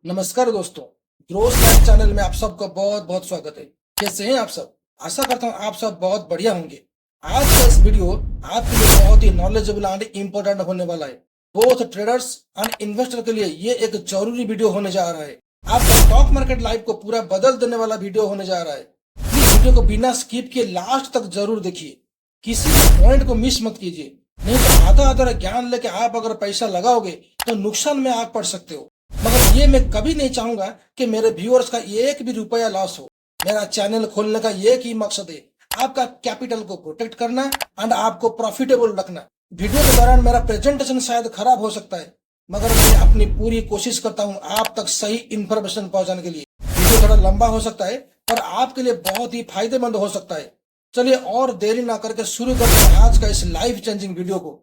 नमस्कार दोस्तों, growth snack channel में आप सबका बहुत बहुत स्वागत है। कैसे हैं आप सब? आशा करता हूं आप सब बहुत बढ़िया होंगे। आज का इस वीडियो आपके लिए बहुत ही नॉलेजेबल एंड इम्पोर्टेंट होने वाला है। बोथ ट्रेडर्स एंड इन्वेस्टर के लिए ये एक जरूरी वीडियो होने जा रहा है। आपका स्टॉक मार्केट लाइफ को पूरा बदल देने वाला वीडियो होने जा रहा है। प्लीज वीडियो को बिना स्किप किए लास्ट तक जरूर देखिए। किसी भी पॉइंट को मिस मत कीजिए, नहीं तो आधा आधा ज्ञान लेके आप अगर पैसा लगाओगे तो नुकसान में आप पड़ सकते हो। मगर ये मैं कभी नहीं चाहूंगा कि मेरे व्यूअर्स का एक भी रुपया लॉस हो। मेरा चैनल खोलने का एक ही मकसद है, आपका कैपिटल को प्रोटेक्ट करना एंड आपको प्रॉफिटेबल रखना। वीडियो के दौरान मेरा प्रेजेंटेशन शायद खराब हो सकता है, मगर मैं अपनी पूरी कोशिश करता हूँ आप तक सही इंफॉर्मेशन पहुंचाने के लिए। वीडियो थोड़ा लंबा हो सकता है पर आपके लिए बहुत ही फायदेमंद हो सकता है। चलिए और देरी ना करके शुरू करते हैं आज का इस लाइफ चेंजिंग वीडियो को।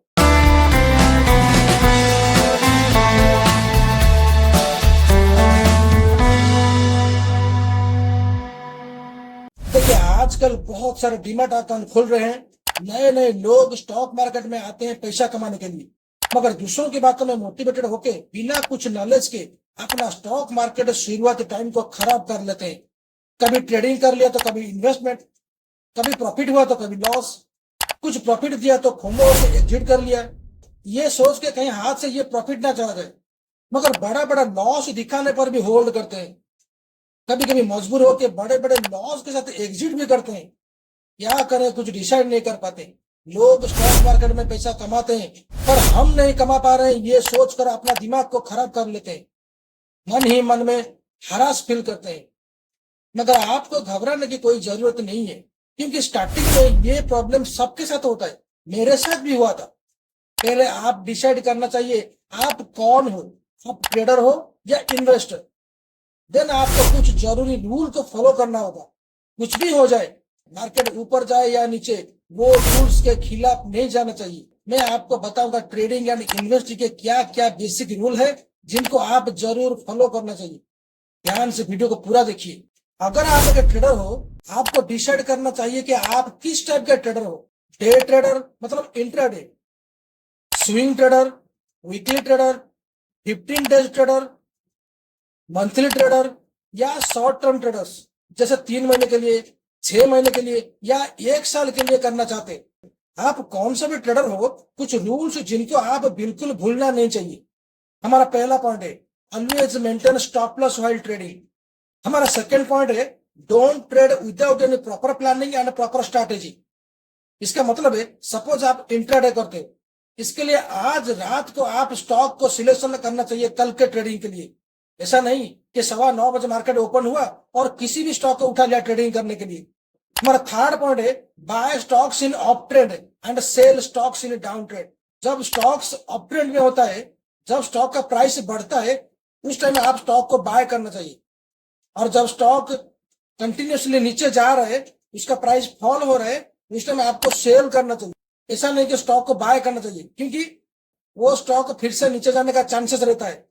देखिए, आजकल बहुत सारे डीमैट अकाउंट खुल रहे हैं। नए नए लोग स्टॉक मार्केट में आते हैं पैसा कमाने के लिए, मगर दूसरों की बातों में मोटिवेटेड होके बिना कुछ नॉलेज के अपना स्टॉक मार्केट शुरुआती टाइम को खराब कर लेते हैं। कभी ट्रेडिंग कर लिया तो कभी इन्वेस्टमेंट, कभी प्रॉफिट हुआ तो कभी लॉस, कुछ प्रॉफिट दिया तो फोमो से एग्जिट कर लिया, ये सोच के कहीं हाथ से ये प्रॉफिट ना चला जाए, मगर बड़ा बड़ा लॉस दिखाने पर भी होल्ड करते हैं। कभी कभी मजबूर होकर बड़े बड़े लॉस के साथ एग्जिट भी करते हैं। क्या करें, कुछ डिसाइड नहीं कर पाते। लोग स्टॉक मार्केट में पैसा कमाते हैं पर हम नहीं कमा पा रहे हैं, ये सोचकर अपना दिमाग को खराब कर लेते हैं। मन ही मन में हरास फील करते हैं। मगर आपको घबराने की कोई जरूरत नहीं है, क्योंकि स्टार्टिंग में ये प्रॉब्लम सबके साथ होता है। मेरे साथ भी हुआ था। पहले आप डिसाइड करना चाहिए आप कौन हो, आप ट्रेडर हो या इन्वेस्टर। देन आपको कुछ जरूरी रूल को फॉलो करना होगा। कुछ भी हो जाए, मार्केट ऊपर जाए या नीचे, वो रूल्स के खिलाफ नहीं जाना चाहिए। मैं आपको बताऊंगा ट्रेडिंग एंड इन्वेस्टिंग के क्या क्या बेसिक रूल है जिनको आप जरूर फॉलो करना चाहिए। ध्यान से वीडियो को पूरा देखिए। अगर आप एक ट्रेडर हो, आपको डिसाइड करना चाहिए कि आप किस टाइप का ट्रेडर हो। डे ट्रेडर मतलब intraday, swing trader, weekly trader, 15 days trader, monthly trader या शॉर्ट टर्म ट्रेडर्स जैसे 3 महीने के लिए, 6 महीने के लिए या 1 साल के लिए करना चाहते। आप कौन सा भी ट्रेडर हो, कुछ रूल्स जिनको आप बिल्कुल भूलना नहीं चाहिए। हमारा पहला पॉइंट है always maintain stop loss while trading. हमारा सेकंड पॉइंट है don't trade without any proper planning and proper strategy. इसका मतलब है सपोज आप इंट्राडे करते हो, इसके लिए आज रात को आप स्टॉक को सिलेक्शन करना चाहिए कल के ट्रेडिंग के लिए। ऐसा नहीं कि 9:15 बजे मार्केट ओपन हुआ और किसी भी स्टॉक को उठा लिया ट्रेडिंग करने के लिए। हमारा थर्ड पॉइंट है buy stocks in up trend and sell stocks in down trend. जब स्टॉक्स अप ट्रेंड में होता है, जब स्टॉक का प्राइस बढ़ता है, उस टाइम आप स्टॉक को बाय करना चाहिए। और जब स्टॉक कंटिन्यूसली नीचे जा रहा है, उसका प्राइस फॉल हो रहा है, उस टाइम आपको सेल करना चाहिए। ऐसा नहीं कि स्टॉक को बाय करना चाहिए, क्योंकि वो स्टॉक फिर से नीचे जाने का चांसेस रहता है।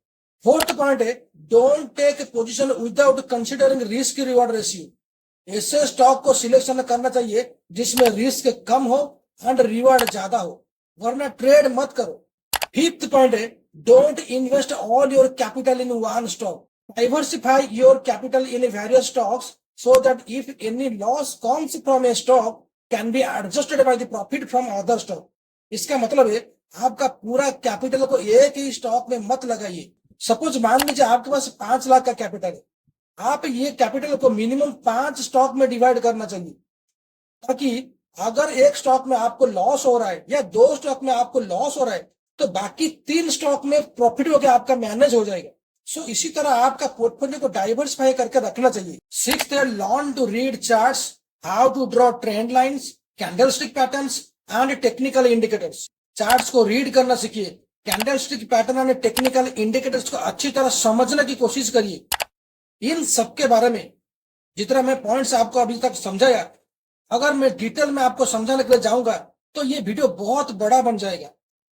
फोर्थ पॉइंट है don't take position without considering risk reward ratio. ऐसे स्टॉक को सिलेक्शन करना चाहिए जिसमें रिस्क कम हो एंड रिवॉर्ड ज्यादा हो, वरना ट्रेड मत करो। फिफ्थ पॉइंट है don't invest all your capital in one stock. Diversify your capital in various stocks so that if any loss comes from A stock can be adjusted by the profit from other stock. इसका मतलब है आपका पूरा capital को एक ही stock में मत लगाइए। सपोज मान लीजिए आपके पास 5 लाख का कैपिटल है, आप ये कैपिटल को मिनिमम 5 स्टॉक में डिवाइड करना चाहिए, ताकि अगर एक स्टॉक में आपको लॉस हो रहा है या 2 स्टॉक में आपको लॉस हो रहा है तो बाकी 3 स्टॉक में प्रॉफिट होकर आपका मैनेज हो जाएगा। सो इसी तरह आपका पोर्टफोलियो को डाइवर्सिफाई करके रखना चाहिए। सिक्स्थ है learn to read charts, how to draw trend lines, candlestick patterns and technical indicators. Charts को रीड करना सीखिए, candlestick pattern and technical indicators को अच्छी तरह समझने की कोशिश करिए। इन सब के बारे में जितना मैं पॉइंट्स आपको अभी तक समझाया, अगर मैं डिटेल में आपको समझाने के लिए जाऊंगा तो ये वीडियो बहुत बड़ा बन जाएगा,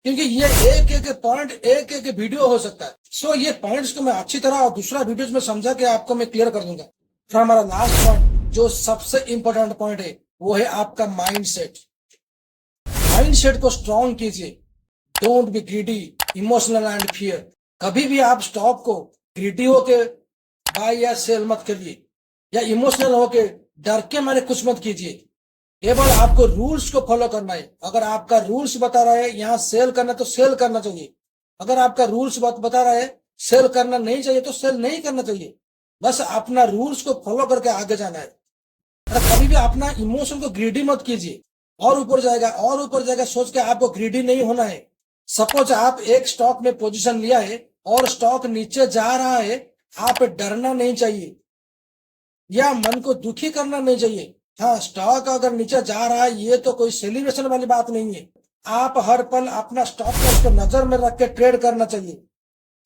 क्योंकि ये एक एक पॉइंट एक एक वीडियो हो सकता है। सो ये पॉइंट्स को मैं अच्छी तरह और दूसरा वीडियोस में समझा के आपको मैं क्लियर कर दूंगा। फिर हमारा लास्ट पॉइंट जो सबसे इंपॉर्टेंट पॉइंट है वो है आपका माइंडसेट। माइंडसेट को स्ट्रॉन्ग कीजिए। Don't be greedy, emotional and fear. कभी भी आप स्टॉक को ग्रीडी होके बाय या सेल मत करिए, या इमोशनल होके डर के मारे कुछ मत कीजिए। केवल आपको रूल्स को फॉलो करना है। अगर आपका रूल्स बता रहा है यहाँ सेल करना तो सेल करना चाहिए। अगर आपका रूल्स बता रहा है सेल करना नहीं चाहिए तो सेल नहीं करना चाहिए। बस अपना रूल्स को फॉलो करके आगे जाना है। और कभी भी अपना इमोशन को ग्रीडी मत कीजिए, और ऊपर जाएगा और ऊपर जाएगा सोच के आपको ग्रीडी नहीं होना है। सपोज आप एक स्टॉक में पोजीशन लिया है और स्टॉक नीचे जा रहा है, आप डरना नहीं चाहिए या मन को दुखी करना नहीं चाहिए। हाँ, स्टॉक अगर नीचे जा रहा है ये तो कोई सेलिब्रेशन वाली बात नहीं है। आप हर पल अपना स्टॉप लॉस को नजर में रख के ट्रेड करना चाहिए।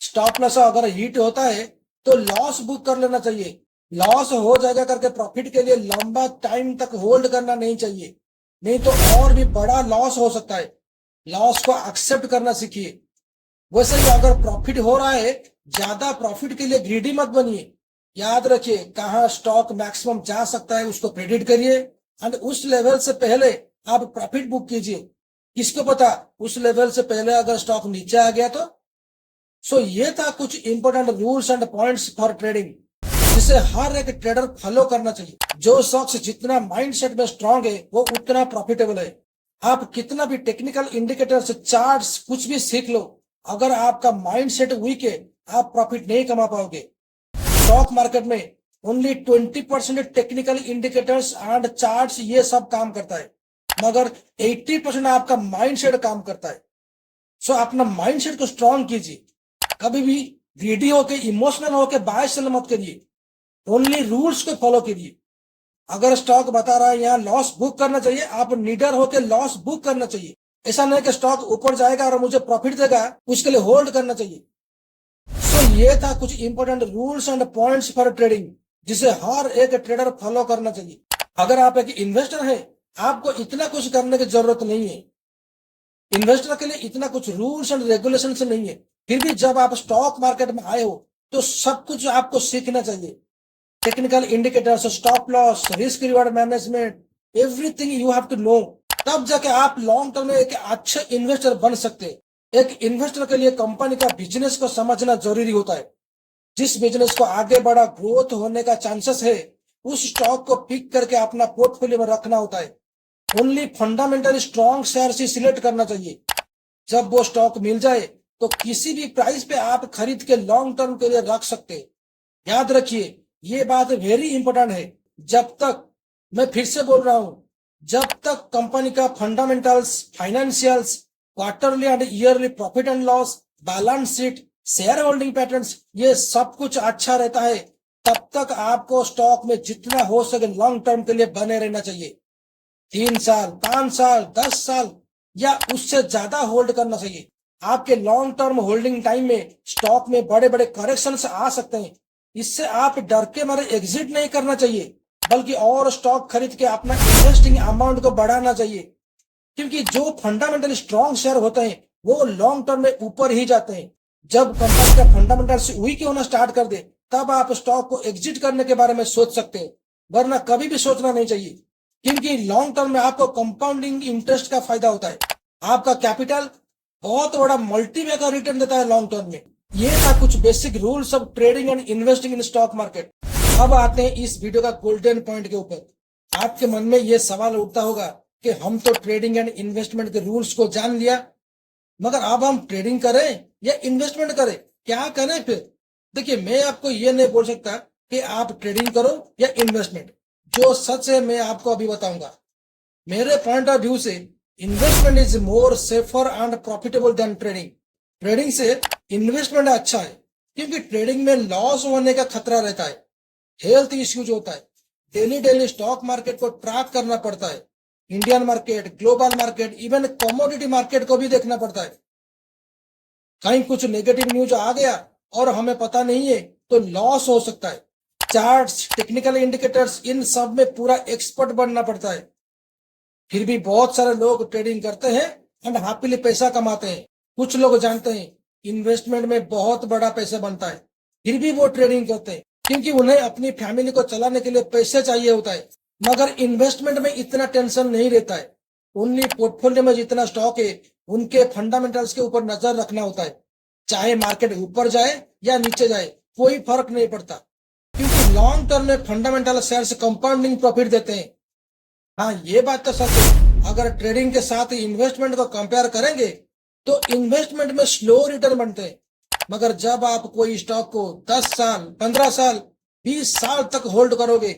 स्टॉप लॉस अगर हिट होता है तो लॉस बुक कर लेना चाहिए। लॉस हो जाएगा करके प्रॉफिट के लिए लंबा टाइम तक होल्ड करना नहीं चाहिए, नहीं तो और भी बड़ा लॉस हो सकता है। लॉस को एक्सेप्ट करना सीखिए। वैसे ही अगर प्रॉफिट हो रहा है, ज्यादा प्रॉफिट के लिए ग्रीडी मत बनिए। याद रखिए कहाँ स्टॉक मैक्सिमम जा सकता है उसको प्रेडिक्ट करिए, एंड उस लेवल से पहले आप प्रॉफिट बुक कीजिए। किसको पता उस लेवल से पहले अगर स्टॉक नीचे आ गया तो। सो ये था कुछ important rules and points for trading, जिसे हर एक ट्रेडर फॉलो करना चाहिए। जो शख्स जितना माइंडसेट में स्ट्रांग है वो उतना प्रॉफिटेबल है। आप कितना भी टेक्निकल इंडिकेटर से चार्ट्स कुछ भी सीख लो, अगर आपका माइंडसेट वीक है आप प्रॉफिट नहीं कमा पाओगे। स्टॉक मार्केट में only 20% technical indicators and charts ये सब काम करता है, मगर 80% आपका माइंडसेट काम करता है। सो अपना माइंडसेट को स्ट्रांग कीजिए। कभी भी ग्रीडी होके इमोशनल होके बाय सेल मत करिए। ओनली रूल्स को फॉलो करिए। अगर स्टॉक बता रहा है यहाँ लॉस बुक करना चाहिए, आप निडर होके लॉस बुक करना चाहिए। ऐसा नहीं कि स्टॉक ऊपर जाएगा और मुझे प्रॉफिट देगा उसके लिए होल्ड करना चाहिए। सो ये था कुछ important rules and points for trading, जिसे हर एक ट्रेडर फॉलो करना चाहिए। अगर आप एक इन्वेस्टर हैं, आपको इतना कुछ करने की जरूरत नहीं है। इन्वेस्टर के लिए इतना कुछ रूल्स एंड रेगुलेशन नहीं है। फिर भी जब आप स्टॉक मार्केट में आए हो तो सब कुछ आपको सीखना चाहिए। Technical indicators, stop loss, risk reward management, everything you have to know. तब जाके आप लॉन्ग टर्म में एक अच्छे इन्वेस्टर बन सकते हैं। एक इन्वेस्टर के लिए कंपनी का बिजनेस को समझना जरूरी होता है। जिस बिजनेस को आगे बड़ा ग्रोथ होने का चांसेस है, उस स्टॉक को पिक करके अपना पोर्टफोलियो में रखना होता है। ओनली फंडामेंटली स्ट्रॉन्ग शेयर ही सिलेक्ट करना चाहिए। जब वो स्टॉक मिल जाए तो किसी भी प्राइस पे आप खरीद के लॉन्ग टर्म के लिए रख सकते हैं। याद रखिए ये बात वेरी इंपॉर्टेंट है। जब तक, मैं फिर से बोल रहा हूं, जब तक कंपनी का fundamentals, financials, quarterly and yearly profit and loss, balance sheet, share holding patterns, ये सब कुछ अच्छा रहता है, तब तक आपको स्टॉक में जितना हो सके लॉन्ग टर्म के लिए बने रहना चाहिए। 3 साल, 5 साल, 10 साल या उससे ज्यादा होल्ड करना चाहिए। आपके लॉन्ग टर्म होल्डिंग टाइम में स्टॉक में बड़े बड़े करेक्शंस आ सकते हैं। इससे आप डर के मारे एग्जिट नहीं करना चाहिए, बल्कि और स्टॉक खरीद के अपना इन्वेस्टिंग अमाउंट को बढ़ाना चाहिए। क्योंकि जो फंडामेंटली स्ट्रॉन्ग शेयर होते हैं वो लॉन्ग टर्म में ऊपर ही जाते हैं। जब कंपनी का फंडामेंटल्स वीक होना स्टार्ट कर दे तब आप स्टॉक को एग्जिट करने के बारे में सोच सकते हैं, वरना कभी भी सोचना नहीं चाहिए। क्योंकि लॉन्ग टर्म में आपको कंपाउंडिंग इंटरेस्ट का फायदा होता है। आपका कैपिटल बहुत बड़ा मल्टीवे का रिटर्न देता है लॉन्ग टर्म में। ये था कुछ basic rules of trading and investing in stock market. अब आते हैं इस वीडियो का गोल्डन पॉइंट के ऊपर। आपके मन में ये सवाल उठता होगा कि हम तो ट्रेडिंग एंड इन्वेस्टमेंट के रूल्स को जान लिया, मगर अब हम ट्रेडिंग करें या इन्वेस्टमेंट करें, क्या करें फिर? देखिए, मैं आपको ये नहीं बोल सकता कि आप ट्रेडिंग करो या इन्वेस्टमेंट। जो सच है मैं आपको अभी बताऊंगा। मेरे पॉइंट ऑफ व्यू से investment is more safer and profitable than trading. Trading से इन्वेस्टमेंट अच्छा है, क्योंकि ट्रेडिंग में लॉस होने का खतरा रहता है, हेल्थ इश्यूज होता है, डेली स्टॉक मार्केट को ट्रैक करना पड़ता है, Indian market, global market, even commodity market को भी देखना पड़ता है। कहीं कुछ नेगेटिव न्यूज आ गया और हमें पता नहीं है तो लॉस हो सकता है। चार्ट्स, टेक्निकल इंडिकेटर्स, इन सब में पूरा एक्सपर्ट बनना पड़ता है। फिर भी बहुत सारे लोग ट्रेडिंग करते हैं एंड हैप्पीली पैसा कमाते हैं। कुछ लोग जानते हैं इन्वेस्टमेंट में बहुत बड़ा पैसा बनता है, फिर भी वो ट्रेडिंग करते हैं, क्योंकि उन्हें अपनी फैमिली को चलाने के लिए पैसे चाहिए होता है। मगर इन्वेस्टमेंट में इतना टेंशन नहीं रहता है। ओनली पोर्टफोलियो में जितना स्टॉक है उनके फंडामेंटल्स के ऊपर नजर रखना होता है। चाहे मार्केट ऊपर जाए या नीचे जाए, कोई फर्क नहीं पड़ता, क्योंकि लॉन्ग टर्म में फंडामेंटल शेयर्स कंपाउंडिंग प्रॉफिट देते हैं। हाँ, ये बात तो सच है, अगर ट्रेडिंग के साथ इन्वेस्टमेंट को कंपेयर करेंगे तो इन्वेस्टमेंट में स्लो रिटर्न बनते हैं, मगर जब आप कोई स्टॉक को 10 साल, 15 साल, 20 साल तक होल्ड करोगे,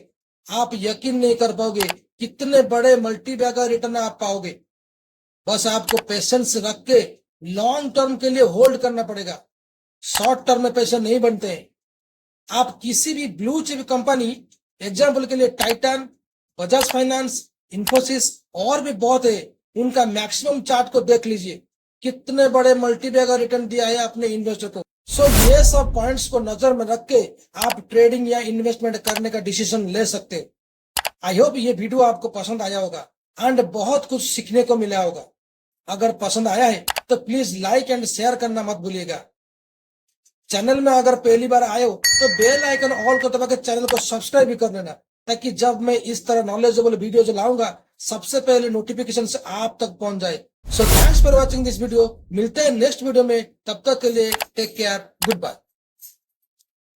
आप यकीन नहीं कर पाओगे कितने बड़े मल्टीबैगर रिटर्न आप पाओगे। बस आपको पेशेंस रख के लॉन्ग टर्म के लिए होल्ड करना पड़ेगा। शॉर्ट टर्म में पैसे नहीं बनते हैं। आप किसी भी ब्लू चिप कंपनी, एग्जाम्पल के लिए टाइटन, बजाज फाइनेंस, इन्फोसिस और भी बहुत है, उनका मैक्सिमम चार्ट को देख लीजिए, कितने बड़े मल्टीबैगर रिटर्न दिया है अपने इन्वेस्टर को। सो ये सब पॉइंट्स को नजर में रख के आप ट्रेडिंग या इन्वेस्टमेंट करने का डिसीजन ले सकते हो। आई होप ये वीडियो आपको पसंद आया होगा एंड बहुत कुछ सीखने को मिला होगा। अगर पसंद आया है तो प्लीज लाइक एंड शेयर करना मत भूलिएगा। चैनल में अगर पहली बार आए हो तो बेल आइकन ऑल को दबा के चैनल को सब्सक्राइब भी कर लेना, ताकि जब मैं इस तरह नॉलेजेबल वीडियो लाऊंगा सबसे पहले नोटिफिकेशन से आप तक पहुंच जाए। So thanks for watching this video. मिलते हैं नेक्स्ट वीडियो में, तब तक के लिए टेक केयर, गुड बाय।